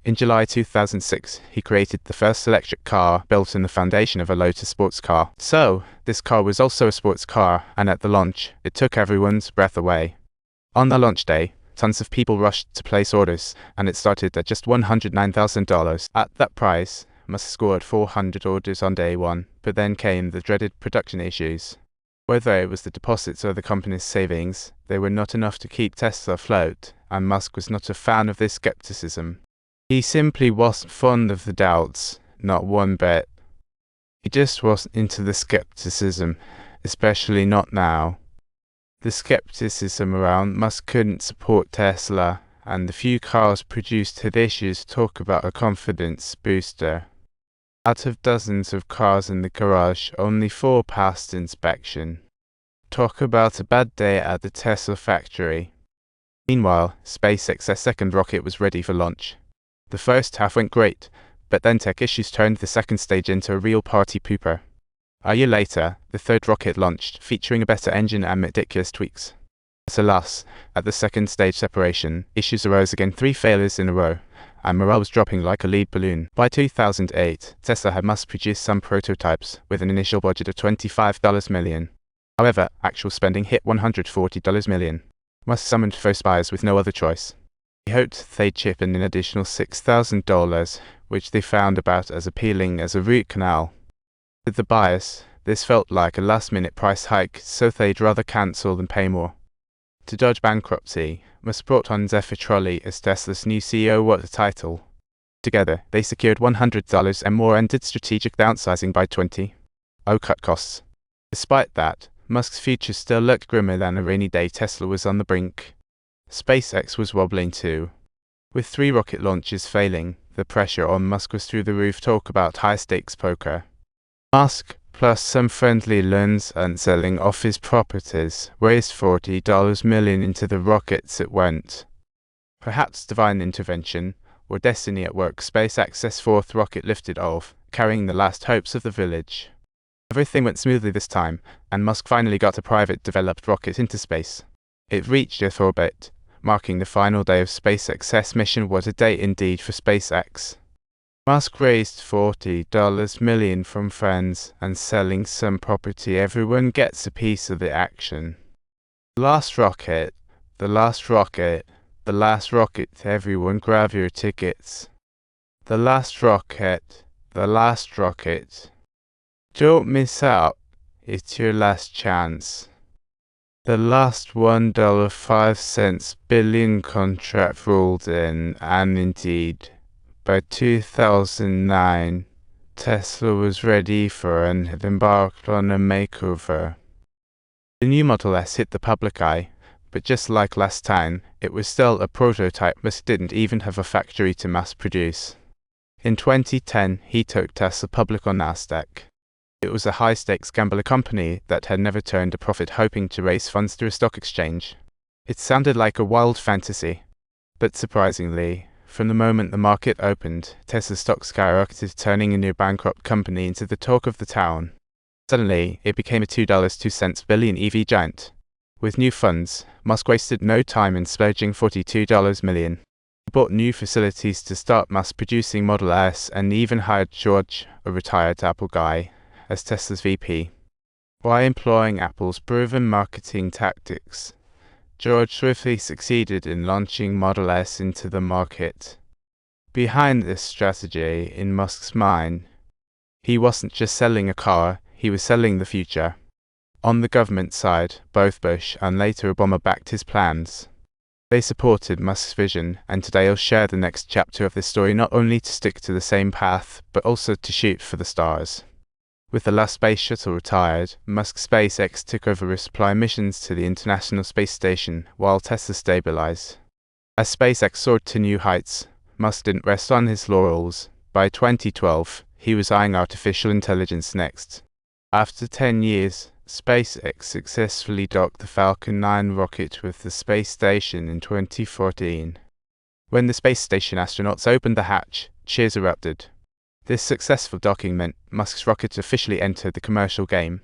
In July 2006, he created the first electric car built in the foundation of a Lotus sports car. So, this car was also a sports car, and at the launch, it took everyone's breath away. On the launch day, tons of people rushed to place orders, and it started at just $109,000. At that price, Musk scored 400 orders on day one, but then came the dreaded production issues. Whether it was the deposits or the company's savings, they were not enough to keep Tesla afloat, and Musk was not a fan of this skepticism. He simply wasn't fond of the doubts, not one bit. He just wasn't into the skepticism, especially not now. The skepticism around Musk couldn't support Tesla, and the few cars produced had issues. Talk about a confidence booster. Out of dozens of cars in the garage, only 4 passed inspection. Talk about a bad day at the Tesla factory. Meanwhile, SpaceX's second rocket was ready for launch. The first half went great, but then tech issues turned the second stage into a real party pooper. A year later, the third rocket launched, featuring a better engine and meticulous tweaks. But alas, at the second stage separation, issues arose again, 3 failures in a row, and morale was dropping like a lead balloon. By 2008, Tesla had mass-produced some prototypes, with an initial budget of $25 million. However, actual spending hit $140 million. Musk summoned first buyers with no other choice. He hoped they'd chip in an additional $6,000, which they found about as appealing as a root canal. With the buyers, this felt like a last-minute price hike, so they'd rather cancel than pay more. To dodge bankruptcy, Musk brought on Zephyr Trolley as Tesla's new CEO with the title. Together, they secured $100 and more and did strategic downsizing by 20. Cut costs. Despite that, Musk's future still looked grimmer than a rainy day. Tesla was on the brink. SpaceX was wobbling too. With 3 rocket launches failing, the pressure on Musk was through the roof. Talk about high-stakes poker. Musk, plus some friendly loans and selling off his properties, raised $40 million into the rockets it went. Perhaps divine intervention, or destiny at work, SpaceX's 4th rocket lifted off, carrying the last hopes of the village. Everything went smoothly this time, and Musk finally got a private-developed rocket into space. It reached Earth orbit, marking the final day of SpaceX's mission. What a day indeed for SpaceX. Musk raised $40 million from friends and selling some property. Everyone gets a piece of the action. The last rocket, the last rocket, the last rocket. Everyone grab your tickets. The last rocket, the last rocket. Don't miss out. It's your last chance. The last $1.05 billion contract rolled in, and indeed, by 2009, Tesla was ready for and had embarked on a makeover. The new Model S hit the public eye, but just like last time, it was still a prototype. Musk didn't even have a factory to mass produce. In 2010, he took Tesla public on Nasdaq. It was a high-stakes gambler company that had never turned a profit, hoping to raise funds through a stock exchange. It sounded like a wild fantasy. But surprisingly, from the moment the market opened, Tesla's stock skyrocketed, turning a near bankrupt company into the talk of the town. Suddenly, it became a $2.02 billion EV giant. With new funds, Musk wasted no time in splurging $42 million. He bought new facilities to start mass-producing Model S and even hired George, a retired Apple guy, as Tesla's VP. While employing Apple's proven marketing tactics, George swiftly succeeded in launching Model S into the market. Behind this strategy, in Musk's mind, he wasn't just selling a car, he was selling the future. On the government side, both Bush and later Obama backed his plans. They supported Musk's vision, and today I'll share the next chapter of this story, not only to stick to the same path, but also to shoot for the stars. With the last space shuttle retired, Musk's SpaceX took over resupply missions to the International Space Station, while Tesla stabilized. As SpaceX soared to new heights, Musk didn't rest on his laurels. By 2012, he was eyeing artificial intelligence next. After 10 years, SpaceX successfully docked the Falcon 9 rocket with the space station in 2014. When the space station astronauts opened the hatch, cheers erupted. This successful docking meant Musk's rocket officially entered the commercial game.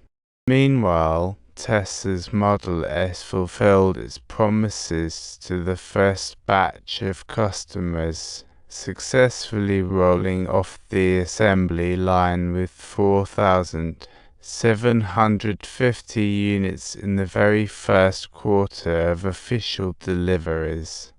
Meanwhile, Tesla's Model S fulfilled its promises to the first batch of customers, successfully rolling off the assembly line with 4,750 units in the very first quarter of official deliveries.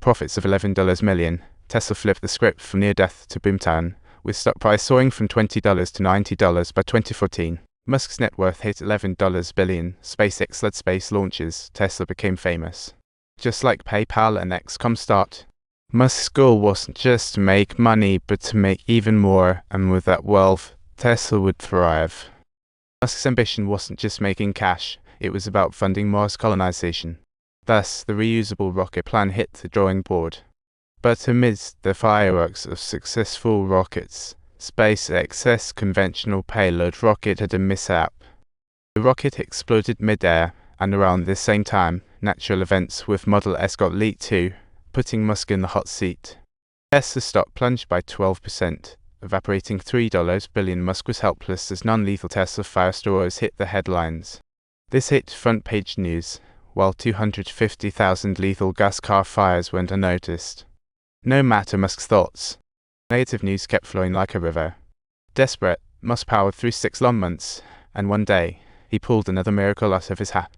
Profits of $11 million, Tesla flipped the script from near death to boomtown, with stock price soaring from $20 to $90 by 2014. Musk's net worth hit $11 billion. SpaceX led space launches. Tesla became famous. Just like PayPal and Comstart, Musk's goal wasn't just to make money, but to make even more, and with that wealth, Tesla would thrive. Musk's ambition wasn't just making cash, it was about funding Mars colonization. Thus, the reusable rocket plan hit the drawing board. But amidst the fireworks of successful rockets, SpaceX's conventional payload rocket had a mishap. The rocket exploded mid-air, and around the same time, natural events with Model S got leaked too, putting Musk in the hot seat. Tesla's stock plunged by 12%, evaporating $3 billion. Musk was helpless as non-lethal Tesla firestorms hit the headlines. This hit front-page news, while 250,000 lethal gas car fires went unnoticed. No matter Musk's thoughts, negative news kept flowing like a river. Desperate, Musk powered through 6 long months, and one day, he pulled another miracle out of his hat.